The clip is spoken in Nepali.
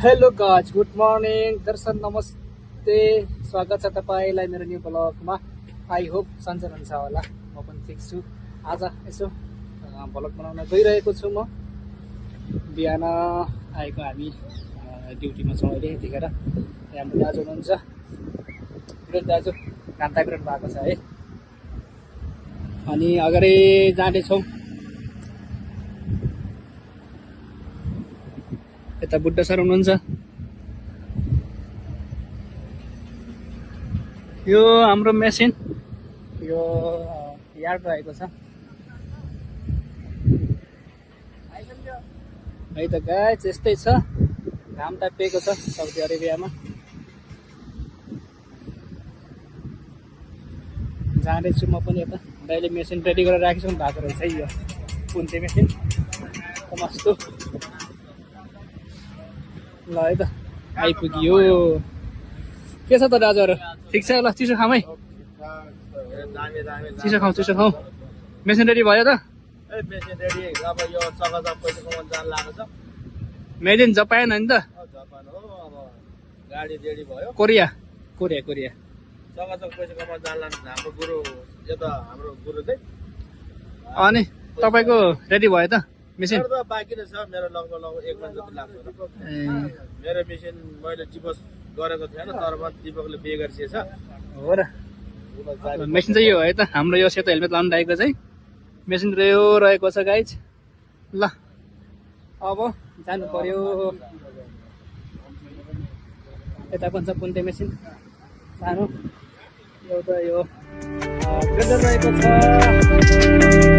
हेलो गाइज, गुड मर्निङ, दर्शन नमस्ते। स्वागत छ तपाईँलाई मेरो न्यू ब्लगमा। आई होप सन्चै हुन्छ होला, म पनि ठिक छु। आज यसो ब्लग बनाउन गइरहेको छु। म बिहान आएको, हामी ड्युटीमा छौँ अहिले। यतिखेर हाम्रो दाजु हुनुहुन्छ, विरोध दाजु काम तापिरहनु भएको छ है। अनि अगाडि जाँदैछौँ। यता बुद्ध सर हुनुहुन्छ। यो हाम्रो मेसिन यो यार्ड रहेको छ है त गाइस। यस्तै छ, घाम तापिएको छ साउदी अरेबियामा। जाँदैछु म पनि यता। दाइले मेसिन रेडी गरेर राखिसक्नु भएको रहेछ है। यो कुन्चे मेसिन मस्तो ल है त, आइपुग्यो। के छ त दाजुहरू, ठिक छ? ल चिसो खाउँ है, चिसो खाउँ। मेसिन रेडी भयो त? Machine ready. अब यो चकाचक पैसा कमाउन जान लागेको छ। मेड इन जापान होइन त? जापान हो। अब गाडी रेडी भयो। कोरिया। चकाचक पैसा कमाउन जान लाग्छ हाम्रो गुरु। यो त हाम्रो गुरु चाहिँ। अनि तपाईँको रेडी भयो त मेसिन? मेरो त बाँकी नै छ। मेरो लगभग 1 महिना जति लाग्छ। मेरो मेसिन मैले डिपोज गरेको थिएन, तर दिपकले पे गरिसकेछ। हो र, मेसिन चाहिँ यो है त। हाम्रो यो सेतो हेलमेट लाउनु लागेको चाहिँ मेसिन यो रहेको छ गाइज। ल अब जानु पर्यो। यता पनि छ कुन्ते मेसिन सानो, एउटा यो ब्लेजर रहेको छ।